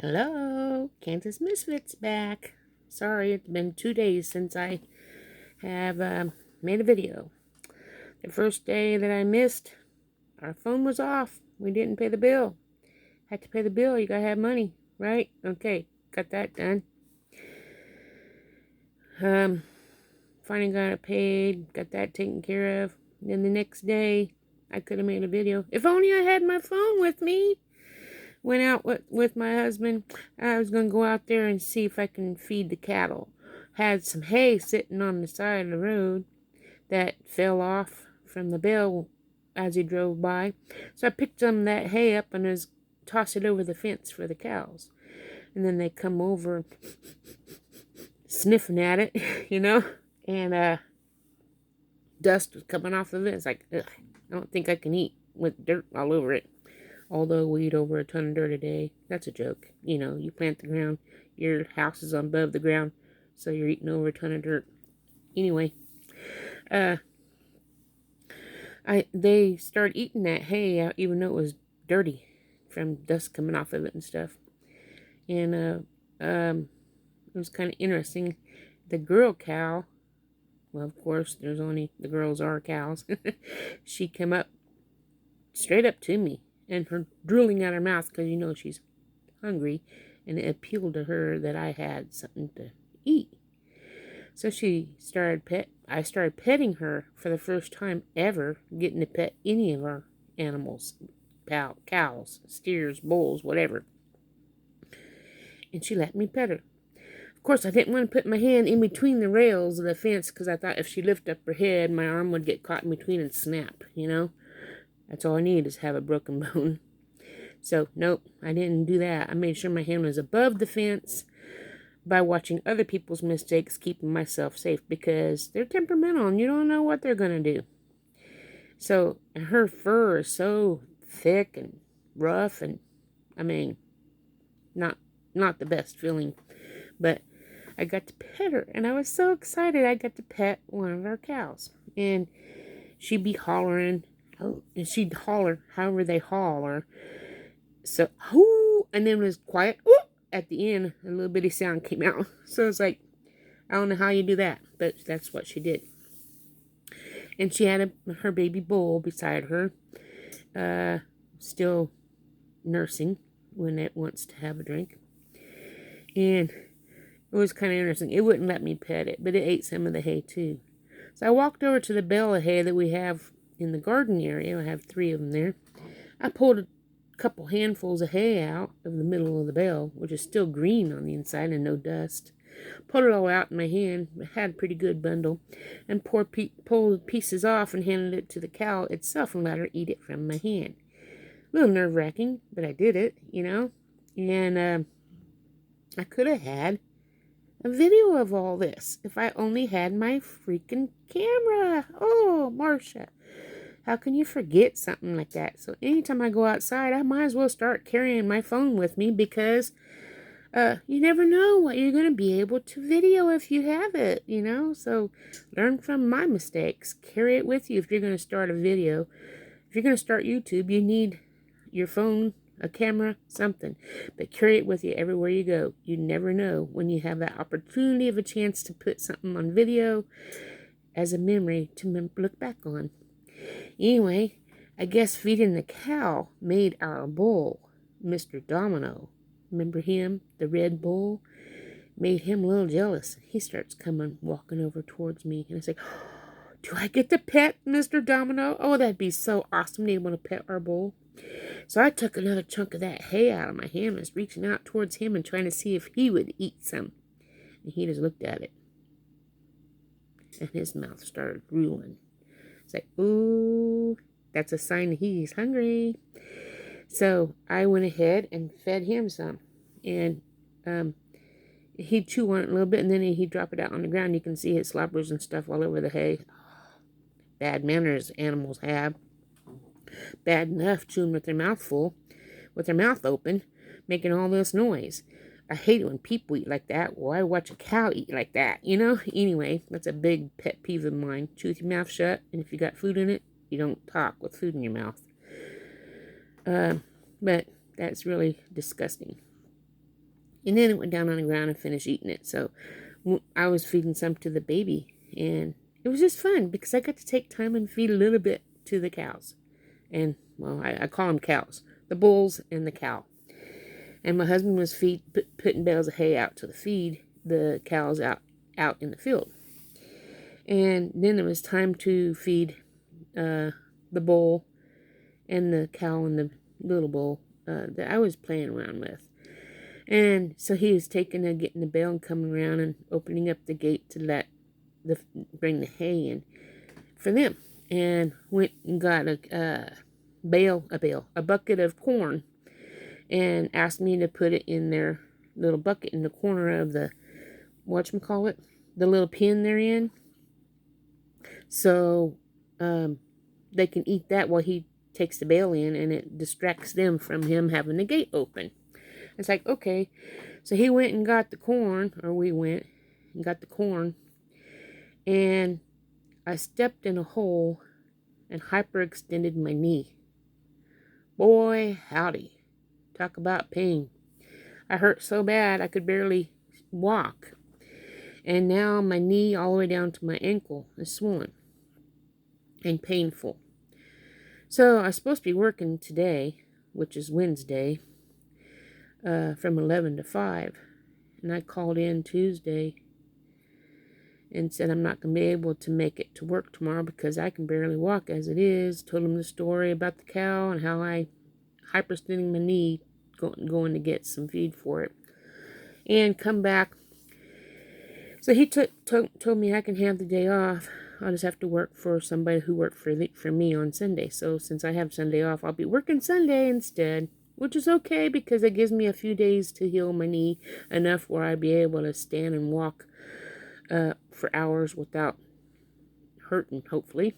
Hello, Kansas Misfits back. Sorry, it's been 2 days since I have made a video. The first day that I missed, our phone was off. We didn't pay the bill. Had to pay the bill. You gotta have money, right? Okay, got that done. Um, Finally got it paid. Got that taken care of. Then the next day, I could have made a video. If only I had my phone with me. Went out with my husband. I was going to go out there and see if I can feed the cattle. Had some hay sitting on the side of the road that fell off from the bale as he drove by. So I picked some of that hay up and was tossed it over the fence for the cows. And then they come over sniffing at it, and dust was coming off of it. It's like, ugh, I don't think I can eat with dirt all over it. Although we eat over a ton of dirt a day. That's a joke. You plant the ground, your house is above the ground, so you're eating over a ton of dirt. Anyway, they started eating that hay out even though it was dirty from dust coming off of it and stuff. And it was kind of interesting. The girl cow, well, of course, the girls are cows. She came up straight up to me and her drooling out her mouth because she's hungry, and it appealed to her that I had something to eat. So I started petting her for the first time ever, getting to pet any of our animals, cows, steers, bulls, whatever. And she let me pet her. Of course, I didn't want to put my hand in between the rails of the fence because I thought if she lifted up her head, my arm would get caught in between and snap, That's all I need is have a broken bone. So, nope, I didn't do that. I made sure my hand was above the fence by watching other people's mistakes, keeping myself safe because they're temperamental and you don't know what they're going to do. So, her fur is so thick and rough and, not the best feeling. But I got to pet her and I was so excited I got to pet one of our cows. And she'd be hollering. Oh, and she'd holler however they holler. So, whoo, and then it was quiet. Ooh, at the end, a little bitty sound came out. So it's like, I don't know how you do that, but that's what she did. And she had her baby bull beside her, still nursing when it wants to have a drink. And it was kind of interesting. It wouldn't let me pet it, but it ate some of the hay too. So I walked over to the bale of hay that we have in the garden area. I have 3 of them there. I pulled a couple handfuls of hay out of the middle of the bale, which is still green on the inside and no dust. Pulled it all out in my hand. I had a pretty good bundle. And pulled pieces off and handed it to the cow itself and let her eat it from my hand. A little nerve-wracking, but I did it, And I could have had a video of all this if I only had my freaking camera. Oh, Marcia. How can you forget something like that? So anytime I go outside, I might as well start carrying my phone with me because you never know what you're going to be able to video if you have it, So learn from my mistakes. Carry it with you if you're going to start a video. If you're going to start YouTube, you need your phone, a camera, something. But carry it with you everywhere you go. You never know when you have that opportunity of a chance to put something on video as a memory to look back on. Anyway, I guess feeding the cow made our bull, Mr. Domino, remember him, the red bull, made him a little jealous. He starts walking over towards me, and I say, oh, do I get to pet Mr. Domino? Oh, that'd be so awesome to want to pet our bull. So I took another chunk of that hay out of my hand and was reaching out towards him and trying to see if he would eat some. And he just looked at it. And his mouth started drooling. It's like, ooh, that's a sign that he's hungry. So I went ahead and fed him some. And he'd chew on it a little bit, and then he'd drop it out on the ground. You can see his sloppers and stuff all over the hay. Bad manners animals have. Bad enough chewing with their mouth full, with their mouth open, making all this noise. I hate it when people eat like that. Why watch a cow eat like that, Anyway, that's a big pet peeve of mine. Chew with your mouth shut, and if you got food in it, you don't talk with food in your mouth. But that's really disgusting. And then it went down on the ground and finished eating it. So I was feeding some to the baby, and it was just fun because I got to take time and feed a little bit to the cows. And, well, I call them cows, the bulls and the cow. And my husband was putting bales of hay out to feed the cows out in the field. And then it was time to feed the bull and the cow and the little bull that I was playing around with. And so he was getting the bale and coming around and opening up the gate to bring the hay in for them. And went and got a bucket of corn, and asked me to put it in their little bucket in the corner of the the little pen they're in, so they can eat that while he takes the bale in, and it distracts them from him having the gate open. It's like, okay. So he went and got the corn, or we went and got the corn, and I stepped in a hole and hyperextended my knee. Boy, howdy. Talk about pain. I hurt so bad I could barely walk. And now my knee all the way down to my ankle is swollen and painful. So I was supposed to be working today, which is Wednesday, from 11 to 5. And I called in Tuesday and said I'm not going to be able to make it to work tomorrow because I can barely walk as it is. Told him the story about the cow and how I hyperextending my knee going to get some feed for it. And come back. So he told me I can have the day off. I'll just have to work for somebody who worked for me on Sunday. So since I have Sunday off, I'll be working Sunday instead, which is okay because it gives me a few days to heal my knee enough where I'll be able to stand and walk for hours without hurting, hopefully.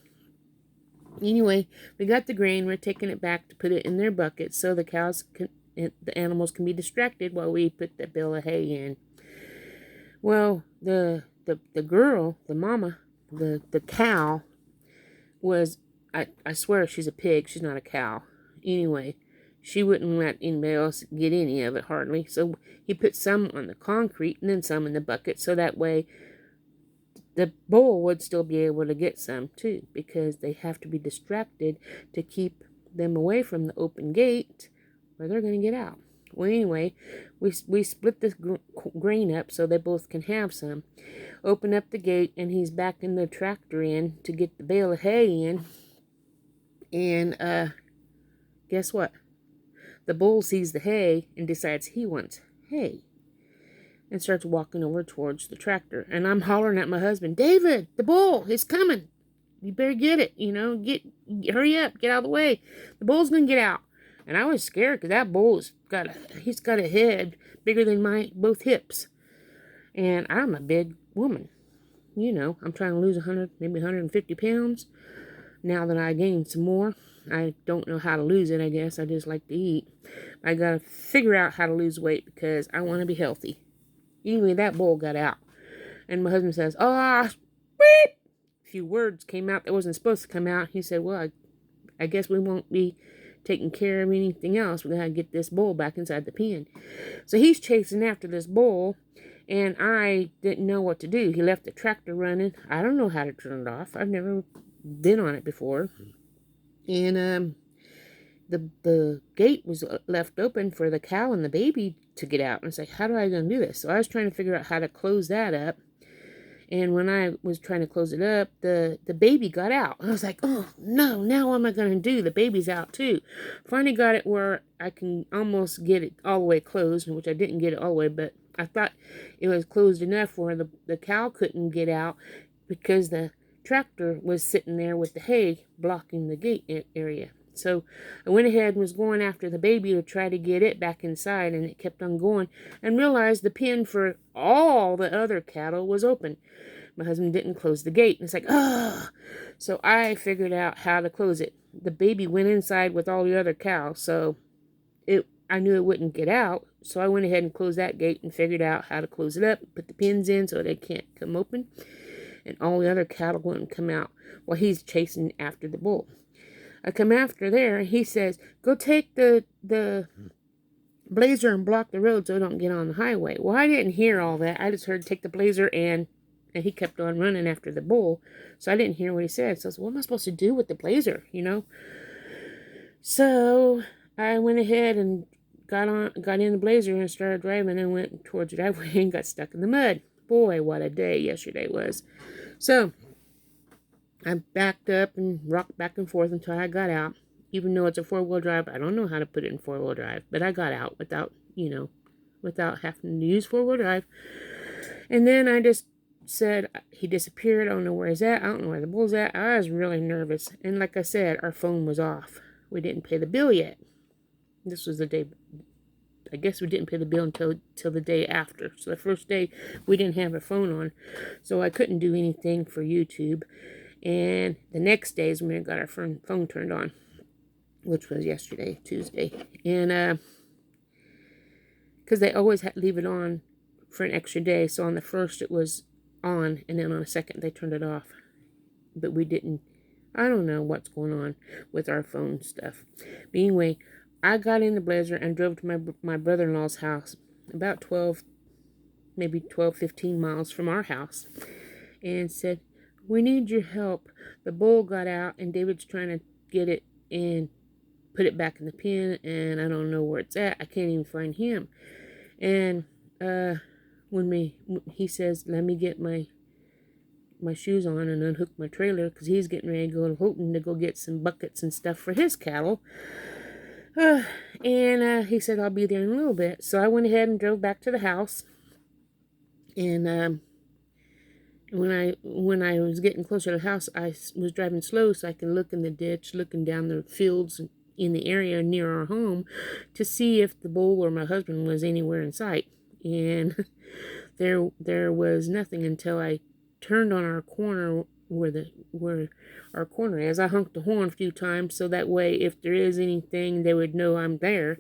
Anyway, we got the grain. We're taking it back to put it in their bucket so the animals can be distracted while we put the bale of hay in. Well, the girl, the mama, the cow was, I swear she's a pig. She's not a cow. Anyway, she wouldn't let anybody else get any of it hardly. So he put some on the concrete and then some in the bucket so that way the bull would still be able to get some too, because they have to be distracted to keep them away from the open gate where they're going to get out. Well, anyway, we split this grain up so they both can have some. Open up the gate, and he's backing the tractor in to get the bale of hay in. And guess what? The bull sees the hay and decides he wants hay and starts walking over towards the tractor. And I'm hollering at my husband, David, the bull is coming. You better get it, hurry up, get out of the way. The bull's going to get out. And I was scared because that bull's he's got a head bigger than my both hips. And I'm a big woman. I'm trying to lose 100, maybe 150 pounds. Now that I gained some more, I don't know how to lose it, I guess. I just like to eat. I got to figure out how to lose weight because I want to be healthy. Anyway, that bull got out. And my husband says, beep! A few words came out that wasn't supposed to come out. He said, well, I guess we won't be taking care of anything else. We're going to get this bull back inside the pen. So he's chasing after this bull, and I didn't know what to do. He left the tractor running. I don't know how to turn it off. I've never been on it before. And the gate was left open for the cow and the baby to get out. And it's like, how do I going to do this? So I was trying to figure out how to close that up. And when I was trying to close it up, the baby got out. I was like, oh, no, now what am I going to do? The baby's out, too. Finally got it where I can almost get it all the way closed, which I didn't get it all the way, but I thought it was closed enough where the cow couldn't get out because the tractor was sitting there with the hay blocking the gate area. So I went ahead and was going after the baby to try to get it back inside, and it kept on going, and realized the pen for all the other cattle was open. My husband didn't close the gate, and it's like, So I figured out how to close it. The baby went inside with all the other cows, so I knew it wouldn't get out, so I went ahead and closed that gate and figured out how to close it up, put the pins in so they can't come open, and all the other cattle wouldn't come out while he's chasing after the bull. I come after there, he says, go take the blazer and block the road so I don't get on the highway. Well, I didn't hear all that. I just heard take the blazer and he kept on running after the bull. So I didn't hear what he said. So I said, what am I supposed to do with the blazer, you know? So I went ahead and got in the blazer and started driving and went towards the driveway and got stuck in the mud. Boy, what a day yesterday was. So I backed up and rocked back and forth until I got out. Even though it's a 4-wheel drive, I don't know how to put it in 4-wheel drive, but I got out without having to use 4-wheel drive. And then I just said, he disappeared. I don't know where he's at. I don't know where the bull's at. I was really nervous. And like I said, our phone was off. We didn't pay the bill yet. This was the day, I guess we didn't pay the bill until the day after. So the first day, we didn't have a phone on. So I couldn't do anything for YouTube. And the next day is when we got our phone turned on, which was yesterday, Tuesday. And because they always had to leave it on for an extra day. So on the first, it was on. And then on the second, they turned it off. But we didn't. I don't know what's going on with our phone stuff. But anyway, I got in the blazer and drove to my brother-in-law's house, about 15 miles from our house, and said, we need your help. The bull got out, and David's trying to get it and put it back in the pen, and I don't know where it's at. I can't even find him. And he says, let me get my shoes on and unhook my trailer because he's getting ready to go to Houghton to go get some buckets and stuff for his cattle. And he said, I'll be there in a little bit. So I went ahead and drove back to the house. And when I was getting closer to the house, I was driving slow so I could look in the ditch, looking down the fields in the area near our home to see if the bull or my husband was anywhere in sight. And there was nothing until I turned on our corner where our corner is. I honked the horn a few times so that way if there is anything they would know I'm there.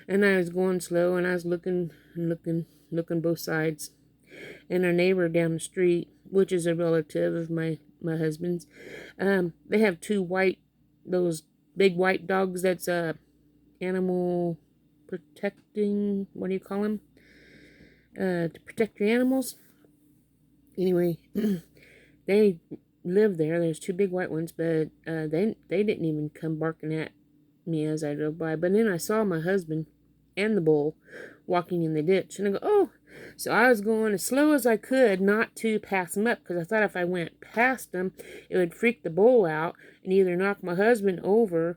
And I was going slow and I was looking both sides. And our neighbor down the street, which is a relative of my husband's, they have those big white dogs that's animal protecting, what do you call them? To protect your animals. Anyway, they live there. There's 2 big white ones, but they didn't even come barking at me as I drove by. But then I saw my husband and the bull walking in the ditch, and I go, oh. So I was going as slow as I could not to pass them up, because I thought if I went past them, it would freak the bull out and either knock my husband over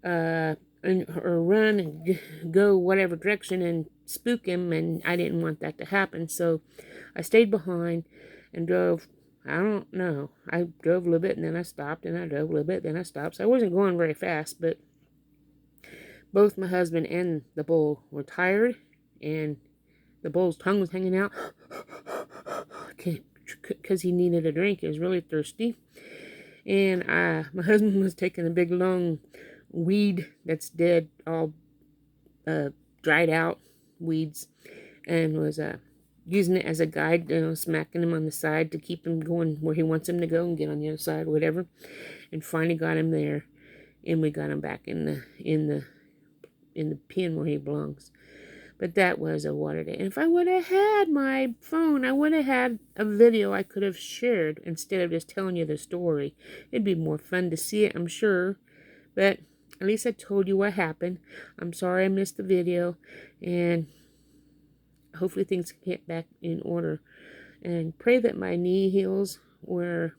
or run and go whatever direction and spook him, and I didn't want that to happen. So I stayed behind and drove. I don't know. I drove a little bit and then I stopped, and I drove a little bit, then I stopped. So I wasn't going very fast, but both my husband and the bull were tired, and the bull's tongue was hanging out because he needed a drink. He was really thirsty. And my husband was taking a big long weed that's dead, all dried out weeds, and was using it as a guide, smacking him on the side to keep him going where he wants him to go and get on the other side, whatever. And finally got him there, and we got him back in the pen where he belongs. But that was a water day. And if I would have had my phone, I would have had a video I could have shared instead of just telling you the story. It'd be more fun to see it, I'm sure. But at least I told you what happened. I'm sorry I missed the video. And hopefully things can get back in order. And pray that my knee heals where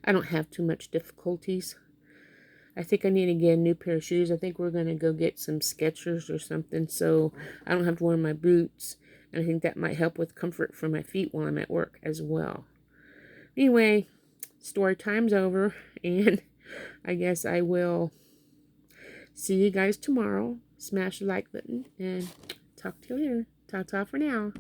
I don't have too much difficulties. I think I need to get a new pair of shoes. I think we're going to go get some Skechers or something so I don't have to wear my boots. And I think that might help with comfort for my feet while I'm at work as well. Anyway, story time's over. And I guess I will see you guys tomorrow. Smash the like button and talk to you later. Ta-ta for now.